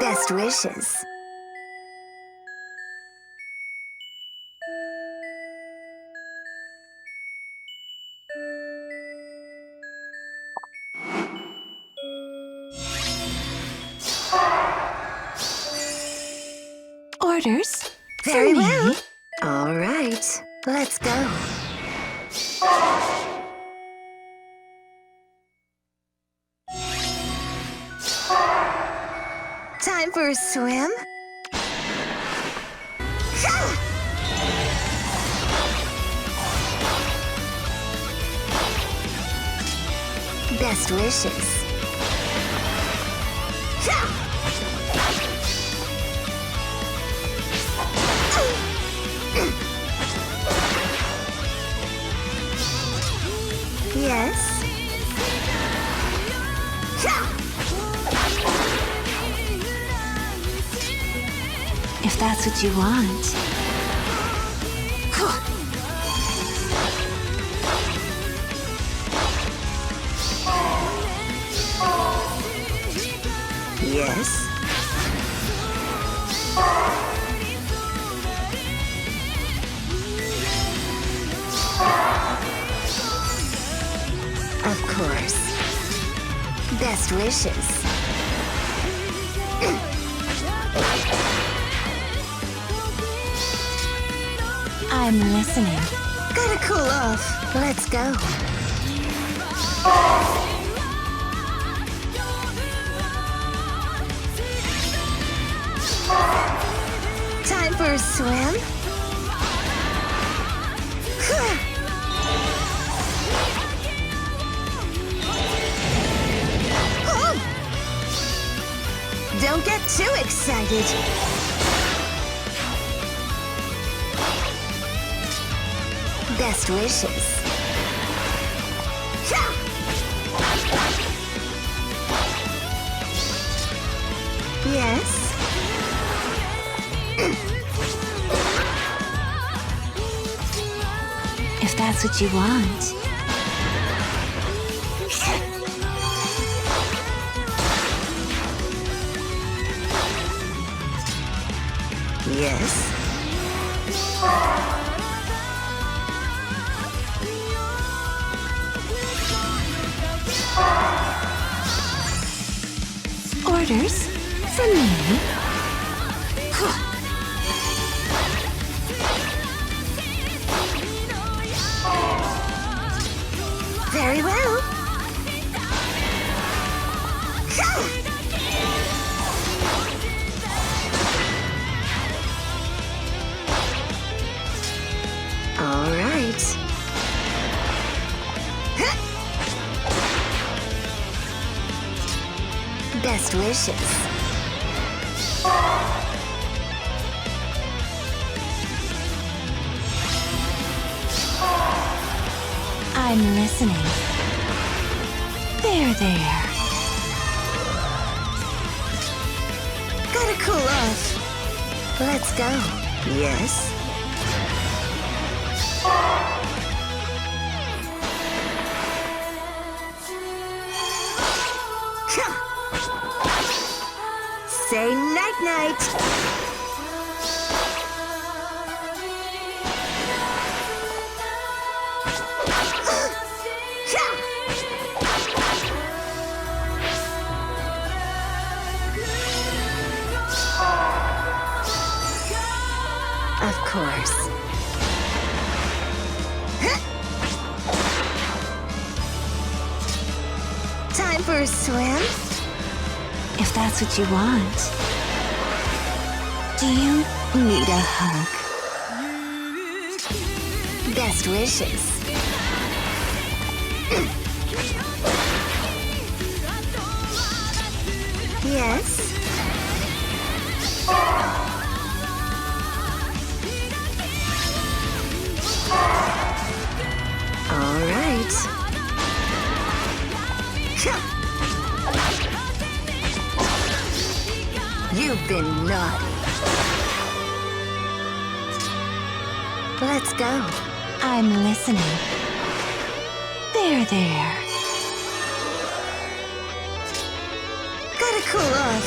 Best wishes. Orders? Very for me. well. All right, let's go. Time for a swim? Best wishes. Yes. If that's what you want. Yes. Of course. Best wishes. I'm listening. Gotta cool off. Let's go. Time for a swim? Don't get too excited. Best wishes. Yes. If that's what you want. Yes. Orders? From me? Very well. All right. Best wishes. I'm listening. There. Gotta cool off. Let's go. Yes. Say night-night. Of course. Time for a swim? If that's what you want. Do you need a hug? Best wishes. Yes. All right. You've been naughty. Let's go. I'm listening. There. Gotta cool off.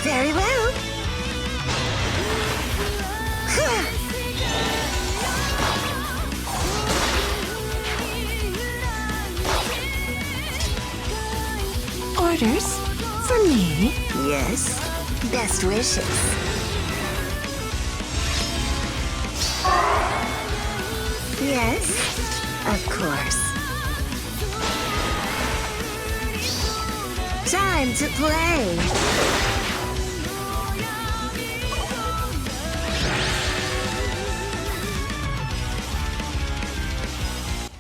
Very well. Orders? For me? Yes. Best wishes. Yes, of course. Time to play.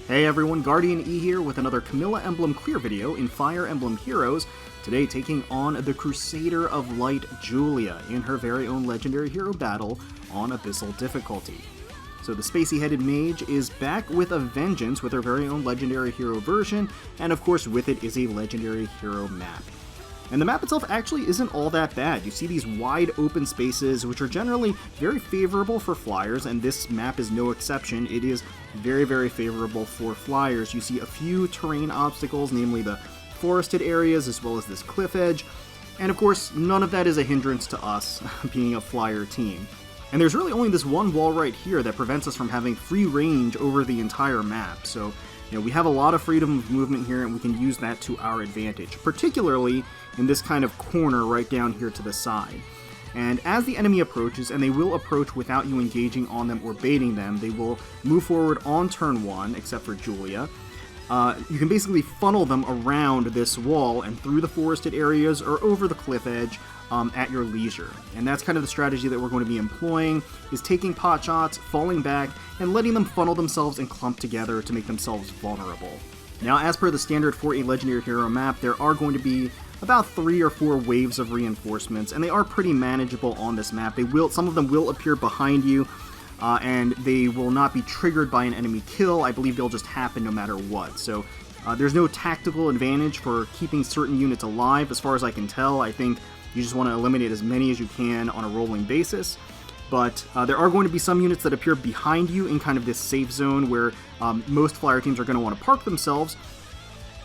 Hey everyone, GuardianE here with another Camilla Emblem clear video in Fire Emblem Heroes, today taking on the Crusader of Light Julia in her very own Legendary Hero Battle on Abyssal difficulty. So the spacey-headed mage is back with a vengeance with her very own Legendary Hero version, and of course with it is a Legendary Hero map. And the map itself actually isn't all that bad. You see these wide open spaces, which are generally very favorable for flyers, and this map is no exception. It is very, very favorable for flyers. You see a few terrain obstacles, namely the forested areas, as well as this cliff edge. And of course, none of that is a hindrance to us, being a flyer team. And there's really only this one wall right here that prevents us from having free range over the entire map. So, we have a lot of freedom of movement here, and we can use that to our advantage, particularly in this kind of corner right down here to the side. And as the enemy approaches, and they will approach without you engaging on them or baiting them, they will move forward on turn 1, except for Julia. You can basically funnel them around this wall and through the forested areas or over the cliff edge at your leisure. And that's kind of the strategy that we're going to be employing, is taking pot shots, falling back, and letting them funnel themselves and clump together to make themselves vulnerable. Now, as per the standard for a Legendary Hero map, there are going to be about 3 or 4 waves of reinforcements, and they are pretty manageable on this map. Some of them will appear behind you, and they will not be triggered by an enemy kill. I believe they'll just happen no matter what. So there's no tactical advantage for keeping certain units alive, as far as I can tell. I think you just want to eliminate as many as you can on a rolling basis. But there are going to be some units that appear behind you in kind of this safe zone where most flyer teams are going to want to park themselves.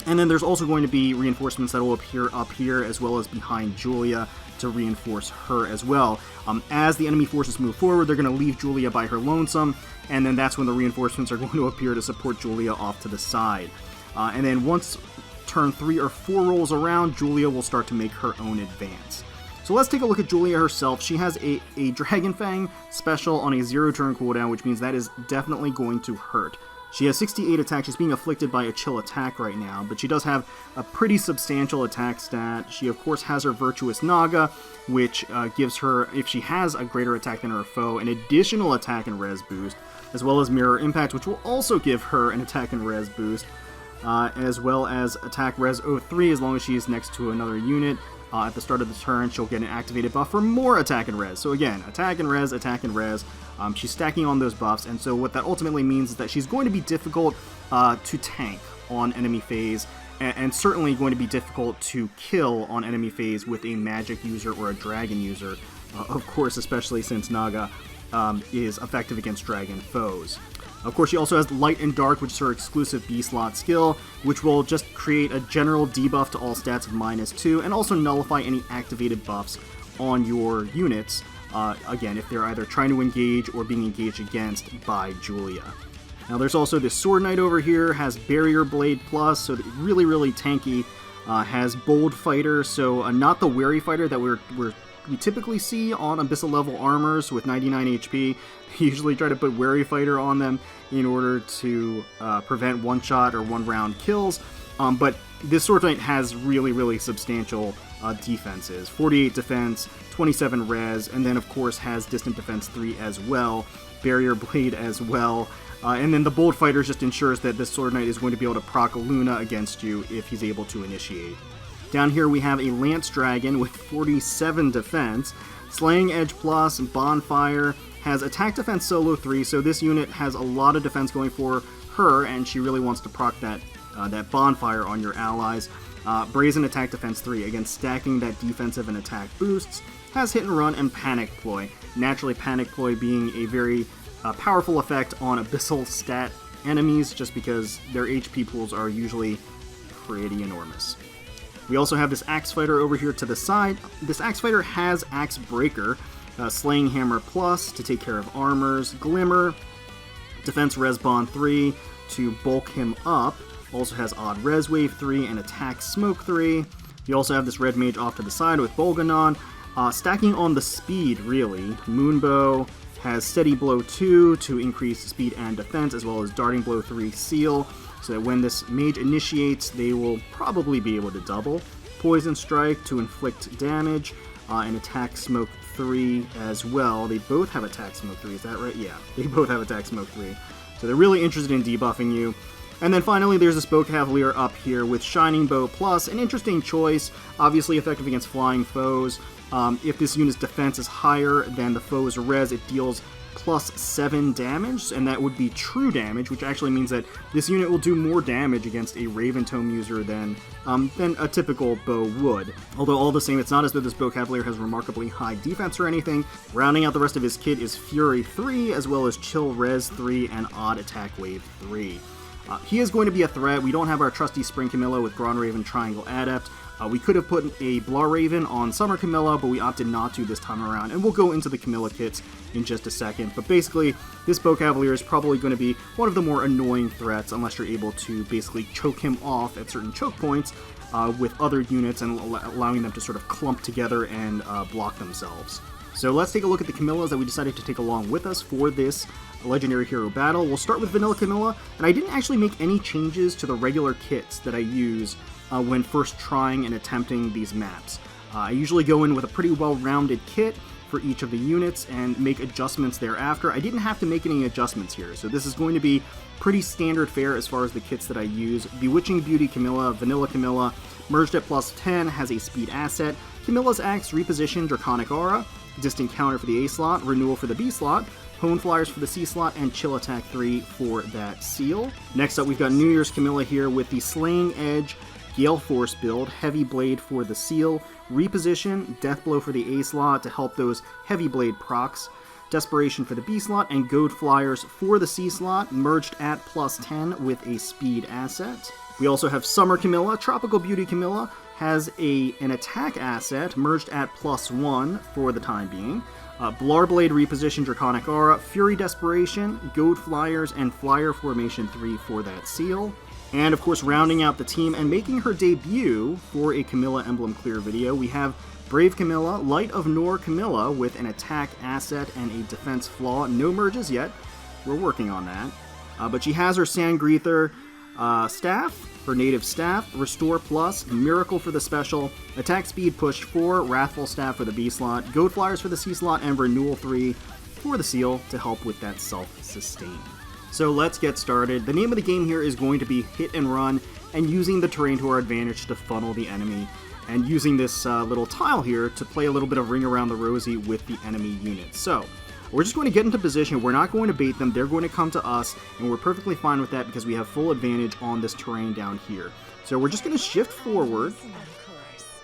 And then there's also going to be reinforcements that will appear up here as well as behind Julia to reinforce her as well. As the enemy forces move forward, they're going to leave Julia by her lonesome, and then that's when the reinforcements are going to appear to support Julia off to the side. And then once turn 3 or 4 rolls around, Julia will start to make her own advance. So let's take a look at Julia herself. She has a Dragon Fang special on a 0-turn cooldown, which means that is definitely going to hurt. She has 68 attack. She's being afflicted by a chill attack right now, but she does have a pretty substantial attack stat. She, of course, has her Virtuous Naga, which gives her, if she has a greater attack than her foe, an additional attack and res boost, as well as Mirror Impact, which will also give her an attack and res boost, as well as attack res 03 as long as she is next to another unit. At the start of the turn, she'll get an activated buff for more attack and res. So again, attack and res, attack and res. She's stacking on those buffs, and so what that ultimately means is that she's going to be difficult to tank on enemy phase, and certainly going to be difficult to kill on enemy phase with a magic user or a dragon user, of course, especially since Naga is effective against dragon foes. Of course, she also has Light and Dark, which is her exclusive B-slot skill, which will just create a general debuff to all stats of -2, and also nullify any activated buffs on your units, again, if they're either trying to engage or being engaged against by Julia. Now, there's also this Sword Knight over here, has Barrier Blade Plus, so really, really tanky, has Bold Fighter, so not the Wary Fighter that we typically see on Abyssal level armors with 99 HP. They usually try to put Wary Fighter on them in order to prevent one-shot or one-round kills, but this Sword Knight has really, really substantial defenses. 48 defense, 27 res, and then of course has Distant Defense 3 as well, Barrier Blade as well, and then the Bold Fighter just ensures that this Sword Knight is going to be able to proc Luna against you if he's able to initiate. Down here we have a Lance Dragon with 47 defense, Slaying Edge Plus, Bonfire, has Attack Defense Solo 3, so this unit has a lot of defense going for her, and she really wants to proc that Bonfire on your allies. Brazen Attack Defense 3, again stacking that defensive and attack boosts, has Hit and Run and Panic Ploy. Naturally, Panic Ploy being a very powerful effect on Abyssal stat enemies, just because their HP pools are usually pretty enormous. We also have this Axe Fighter over here to the side. This Axe Fighter has Axe Breaker, Slaying Hammer Plus to take care of armors, Glimmer, Defense Res Bond 3 to bulk him up, also has Odd Res Wave 3 and Attack Smoke 3. You also have this Red Mage off to the side with Bolganon, stacking on the speed really. Moonbow has Steady Blow 2 to increase speed and defense, as well as Darting Blow 3 Seal, so that when this mage initiates, they will probably be able to double. Poison Strike to inflict damage, and Attack Smoke 3 as well. They both have Attack Smoke 3, is that right? Yeah, they both have Attack Smoke 3. So they're really interested in debuffing you. And then finally, there's this Bow Cavalier up here with Shining Bow Plus, an interesting choice, obviously effective against flying foes. If this unit's defense is higher than the foe's res, it deals plus 7 damage, and that would be true damage, which actually means that this unit will do more damage against a Raven Tome user than a typical bow would. Although all the same, it's not as though this Bow Cavalier has remarkably high defense or anything. Rounding out the rest of his kit is Fury 3, as well as Chill Res 3 and Odd Attack Wave 3. He is going to be a threat. We don't have our trusty Spring Camilla with Gromraven Triangle Adept. We could have put a Blaraven on Summer Camilla, but we opted not to this time around, and we'll go into the Camilla kits in just a second. But basically, this Bow Cavalier is probably going to be one of the more annoying threats unless you're able to basically choke him off at certain choke points with other units and allowing them to sort of clump together and block themselves. So let's take a look at the Camillas that we decided to take along with us for this Legendary Hero Battle. We'll start with Vanilla Camilla, and I didn't actually make any changes to the regular kits that I use when first trying and attempting these maps. I usually go in with a pretty well-rounded kit for each of the units and make adjustments thereafter. I didn't have to make any adjustments here, so this is going to be pretty standard fare as far as the kits that I use. Bewitching Beauty Camilla, Vanilla Camilla, merged at plus 10, has a speed asset. Camilla's Axe, Reposition, Draconic Aura, Distant Counter for the A slot, Renewal for the B slot, Hone Flyers for the C slot, and Chill Attack 3 for that seal. Next up, we've got New Year's Camilla here with the Slaying Edge, Gale Force build, Heavy Blade for the seal, Reposition, Death Blow for the A slot to help those Heavy Blade procs, Desperation for the B slot, and Goad Flyers for the C slot, merged at plus 10 with a speed asset. We also have Summer Camilla. Tropical Beauty Camilla has an attack asset, merged at plus 1 for the time being. Blarblade Reposition, Draconic Aura, Fury Desperation, Goad Flyers, and Flyer Formation 3 for that seal. And of course, rounding out the team and making her debut for a Camilla Emblem Clear video, we have Brave Camilla, Light of Nor Camilla with an attack asset and a defense flaw. No merges yet. We're working on that. But she has her Sangreether staff, her native staff, Restore Plus, Miracle for the special, Attack Speed Push 4, Wrathful Staff for the B slot, Goad Flyers for the C slot, and Renewal 3 for the seal to help with that self-sustain. So let's get started. The name of the game here is going to be hit and run, and using the terrain to our advantage to funnel the enemy, and using this little tile here to play a little bit of Ring Around the Rosie with the enemy units. So we're just going to get into position. We're not going to bait them. They're going to come to us, and we're perfectly fine with that because we have full advantage on this terrain down here. So we're just going to shift forward,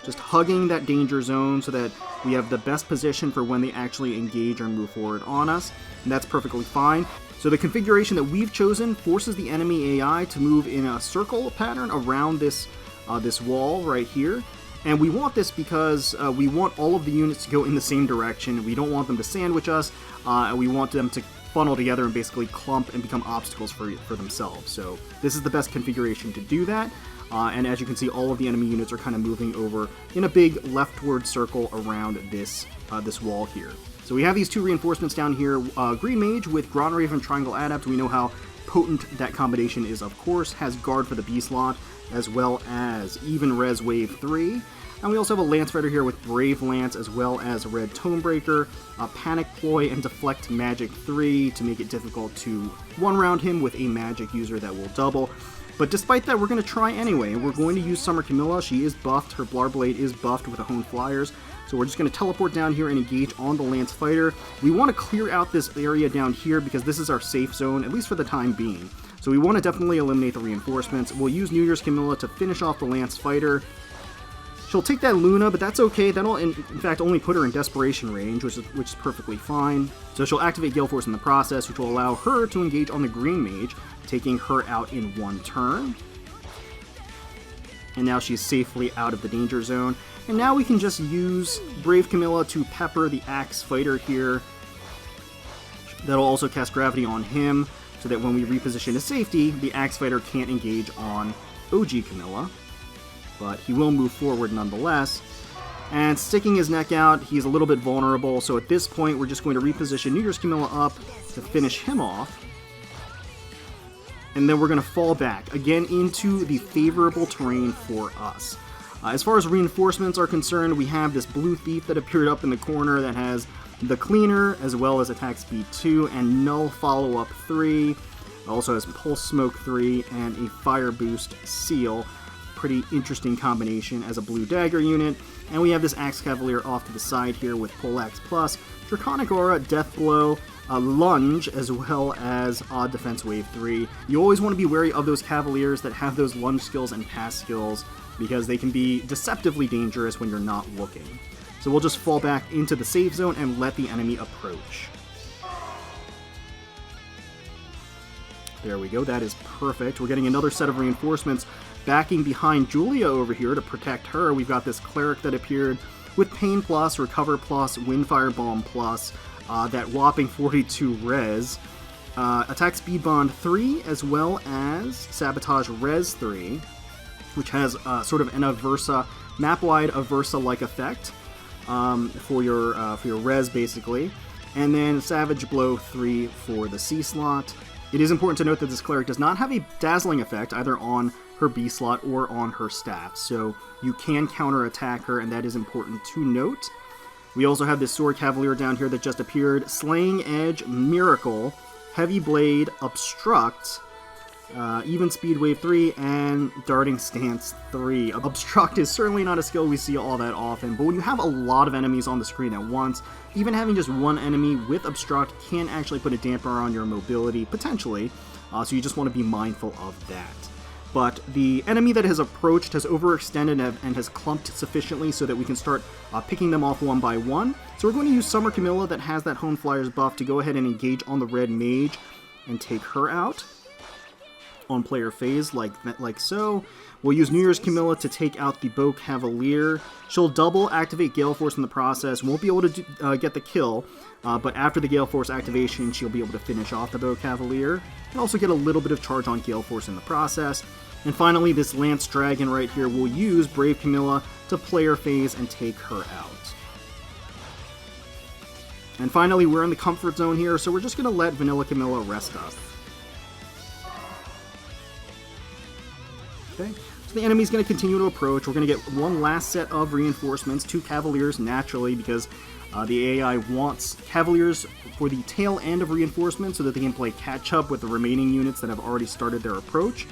just hugging that danger zone so that we have the best position for when they actually engage or move forward on us, and that's perfectly fine. So the configuration that we've chosen forces the enemy AI to move in a circle pattern around this wall right here. And we want this because we want all of the units to go in the same direction. We don't want them to sandwich us, and we want them to funnel together and basically clump and become obstacles for themselves. So this is the best configuration to do that. And as you can see, all of the enemy units are kind of moving over in a big leftward circle around this wall here. So we have these two reinforcements down here. Green Mage with Gromraven Triangle Adept. We know how potent that combination is, of course. Has Guard for the B slot, as well as Even Res Wave 3. And we also have a Lance Fighter here with Brave Lance, as well as Red Tonebreaker, Panic Ploy, and Deflect Magic 3 to make it difficult to one-round him with a magic user that will double. But despite that, we're going to try anyway, and we're going to use Summer Camilla. She is buffed. Her Blarblade is buffed with the Hone Flyers. So we're just going to teleport down here and engage on the Lance Fighter. We want to clear out this area down here because this is our safe zone, at least for the time being. So we want to definitely eliminate the reinforcements. We'll use New Year's Camilla to finish off the Lance Fighter. She'll take that Luna, but that's okay. That'll, in fact, only put her in desperation range, which is perfectly fine. So she'll activate Gale Force in the process, which will allow her to engage on the Green Mage, taking her out in one turn. And now she's safely out of the danger zone. And now we can just use Brave Camilla to pepper the Axe Fighter here. That'll also cast Gravity on him, so that when we reposition to safety, the Axe Fighter can't engage on OG Camilla. But he will move forward nonetheless. And sticking his neck out, he's a little bit vulnerable, so at this point we're just going to reposition New Year's Camilla up to finish him off. And then we're going to fall back, again, into the favorable terrain for us. As far as reinforcements are concerned, we have this Blue Thief that appeared up in the corner that has the Cleaner, as well as Attack Speed 2 and Null Follow-Up 3. It also has Pulse Smoke 3 and a Fire Boost Seal. Pretty interesting combination as a Blue Dagger unit. And we have this Axe Cavalier off to the side here with Poleaxe Plus, Draconic Aura, Death Blow, Lunge, as well as Odd Defense Wave 3. You always want to be wary of those Cavaliers that have those Lunge skills and Pass skills, because they can be deceptively dangerous when you're not looking. So we'll just fall back into the safe zone and let the enemy approach. There we go, that is perfect. We're getting another set of reinforcements backing behind Julia over here to protect her. We've got this Cleric that appeared with Pain Plus, Recover Plus, Windfire Bomb Plus, that whopping 42 res, Attack Speed Bond 3, as well as Sabotage Res 3, which has sort of an Aversa, map-wide Aversa-like effect for your res, basically. And then Savage Blow 3 for the C slot. It is important to note that this Cleric does not have a dazzling effect either on her B slot or on her staff, so you can counter-attack her, and that is important to note. We also have this Sword Cavalier down here that just appeared. Slaying Edge, Miracle, Heavy Blade, Obstruct, Even Speed Wave 3, and Darting Stance 3. Obstruct is certainly not a skill we see all that often, but when you have a lot of enemies on the screen at once, even having just one enemy with Obstruct can actually put a damper on your mobility, potentially, so you just want to be mindful of that. But the enemy that has approached has overextended and has clumped sufficiently so that we can start picking them off one by one. So we're going to use Summer Camilla that has that Hone Flyers buff to go ahead and engage on the Red Mage and take her out on player phase like so. We'll use New Year's Camilla to take out the Bow Cavalier. She'll double activate Gale Force in the process. Won't be able to get the kill, but after the Gale Force activation, she'll be able to finish off the Bow Cavalier and also get a little bit of charge on Gale Force in the process. And finally, this Lance Dragon right here will use Brave Camilla to player phase and take her out. And finally, we're in the comfort zone here, so we're just going to let Vanilla Camilla rest up. Okay, so the enemy's going to continue to approach. We're going to get one last set of reinforcements, 2 Cavaliers naturally, because the AI wants Cavaliers for the tail end of reinforcements so that they can play catch-up with the remaining units that have already started their approach.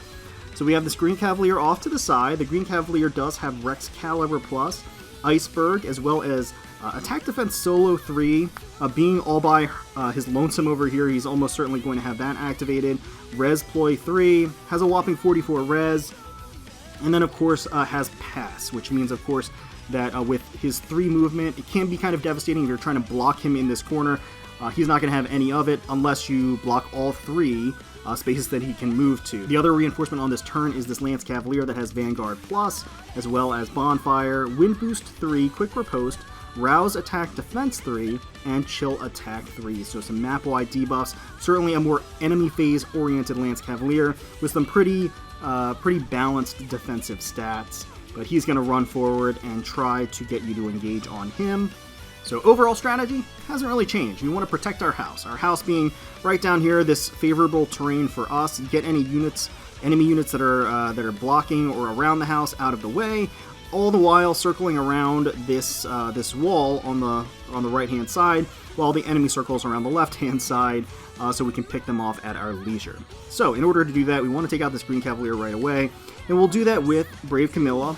So we have this Green Cavalier off to the side. The Green Cavalier does have Rex Caliber Plus, Iceberg, as well as Attack Defense Solo 3. Being all by his lonesome over here, he's almost certainly going to have that activated. Res Ploy 3, has a whopping 44 res. And then, of course, has Pass, which means, of course, that with his 3 movement, it can be kind of devastating if you're trying to block him in this corner. He's not going to have any of it unless you block all 3 spaces that he can move to. The other reinforcement on this turn is this Lance Cavalier that has Vanguard Plus, as well as Bonfire, Wind Boost 3, Quick Riposte, Rouse Attack Defense 3, and Chill Attack 3. So some map-wide debuffs. Certainly a more enemy phase-oriented Lance Cavalier with some pretty balanced defensive stats. But he's going to run forward and try to get you to engage on him. So overall strategy hasn't really changed. We want to protect our house. Our house being right down here, this favorable terrain for us. Get any enemy units that are blocking or around the house out of the way. All the while circling around this wall on the right hand side, while the enemy circles around the left hand side, so we can pick them off at our leisure. So in order to do that, we want to take out this Green Cavalier right away, and we'll do that with Brave Camilla.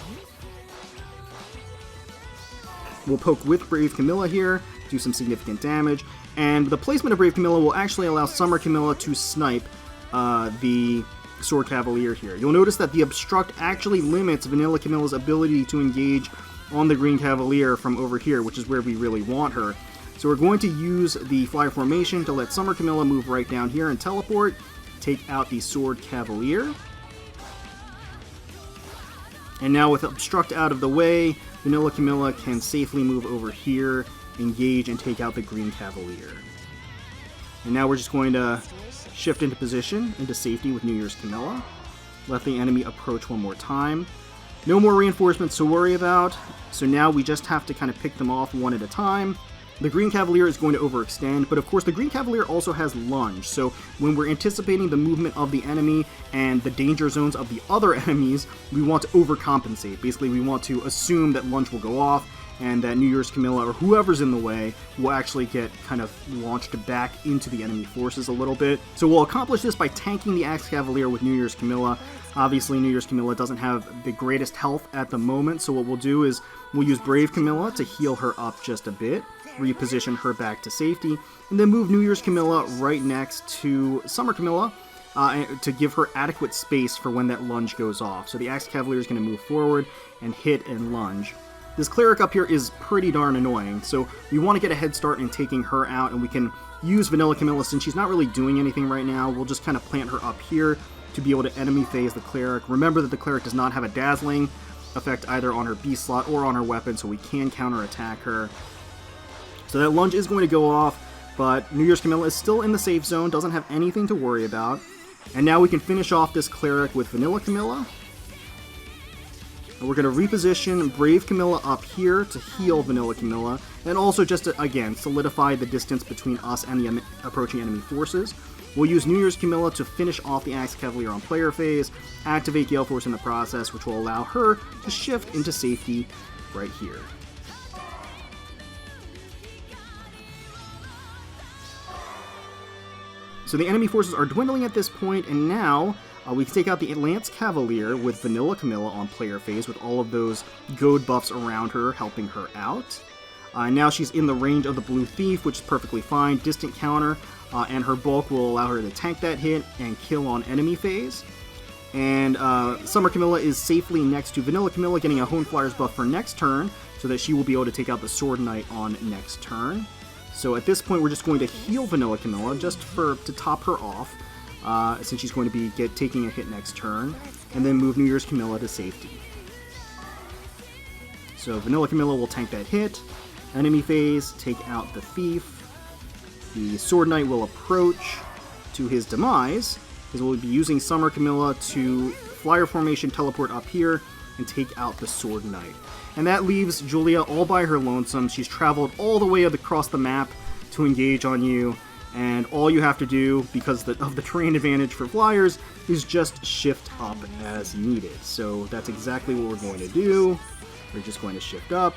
We'll poke with Brave Camilla here, do some significant damage, and the placement of Brave Camilla will actually allow Summer Camilla to snipe the Sword Cavalier here. You'll notice that the Obstruct actually limits Vanilla Camilla's ability to engage on the Green Cavalier from over here, which is where we really want her. So we're going to use the Fly Formation to let Summer Camilla move right down here and teleport, take out the Sword Cavalier. And now with Obstruct out of the way, Vanilla Camilla can safely move over here, engage, and take out the Green Cavalier. And now we're just going to shift into position, into safety with New Year's Camilla. Let the enemy approach one more time. No more reinforcements to worry about, so now we just have to kind of pick them off one at a time. The Green Cavalier is going to overextend, but of course the Green Cavalier also has Lunge, so when we're anticipating the movement of the enemy and the danger zones of the other enemies, we want to overcompensate. Basically, we want to assume that Lunge will go off, and that New Year's Camilla, or whoever's in the way, will actually get kind of launched back into the enemy forces a little bit. So we'll accomplish this by tanking the Axe Cavalier with New Year's Camilla. Obviously, New Year's Camilla doesn't have the greatest health at the moment, so what we'll do is we'll use Brave Camilla to heal her up just a bit, reposition her back to safety, and then move New Year's Camilla right next to Summer Camilla to give her adequate space for when that lunge goes off. So the Axe Cavalier is going to move forward and hit and lunge. This cleric up here is pretty darn annoying, so we want to get a head start in taking her out, and we can use Vanilla Camilla since she's not really doing anything right now. We'll just kind of plant her up here to be able to enemy phase the cleric. Remember that the cleric does not have a dazzling effect either on her B slot or on her weapon, so we can counterattack her. So that lunge is going to go off, but New Year's Camilla is still in the safe zone, doesn't have anything to worry about. And now we can finish off this cleric with Vanilla Camilla. And we're going to reposition Brave Camilla up here to heal Vanilla Camilla, and also just to, again, solidify the distance between us and the approaching enemy forces. We'll use New Year's Camilla to finish off the Axe Cavalier on player phase, activate Gale Force in the process, which will allow her to shift into safety right here. So the enemy forces are dwindling at this point, and now we can take out the Lance Cavalier with Vanilla Camilla on player phase with all of those goad buffs around her helping her out. Now she's in the range of the Blue Thief, which is perfectly fine. Distant counter, and her bulk will allow her to tank that hit and kill on enemy phase. And Summer Camilla is safely next to Vanilla Camilla, getting a Hone Flyers buff for next turn, so that she will be able to take out the Sword Knight on next turn. So at this point, we're just going to heal Vanilla Camilla just to top her off, since she's going to be taking a hit next turn, and then move New Year's Camilla to safety. So Vanilla Camilla will tank that hit. Enemy phase, take out the Thief. The Sword Knight will approach to his demise, because we'll be using Summer Camilla to flyer formation teleport up here and take out the Sword Knight. And that leaves Julia all by her lonesome. She's traveled all the way across the map to engage on you, and all you have to do, because of the terrain advantage for flyers, is just shift up as needed. So that's exactly what we're going to do. We're just going to shift up,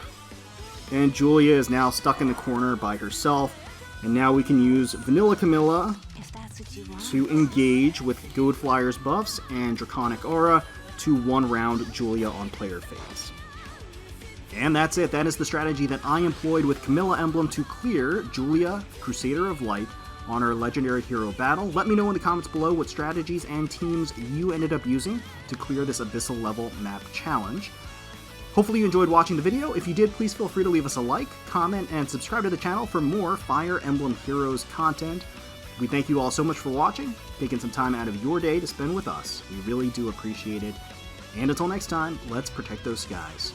and Julia is now stuck in the corner by herself, and now we can use Vanilla Camilla to engage with Goad Flyers buffs and Draconic Aura to one-round Julia on player phase. And that's it. That is the strategy that I employed with Camilla Emblem to clear Julia, Crusader of Light, on our Legendary Hero Battle. Let me know in the comments below what strategies and teams you ended up using to clear this Abyssal level map challenge. Hopefully you enjoyed watching the video. If you did, please feel free to leave us a like, comment, and subscribe to the channel for more Fire Emblem Heroes content. We thank you all so much for watching, taking some time out of your day to spend with us. We really do appreciate it. And until next time, let's protect those skies.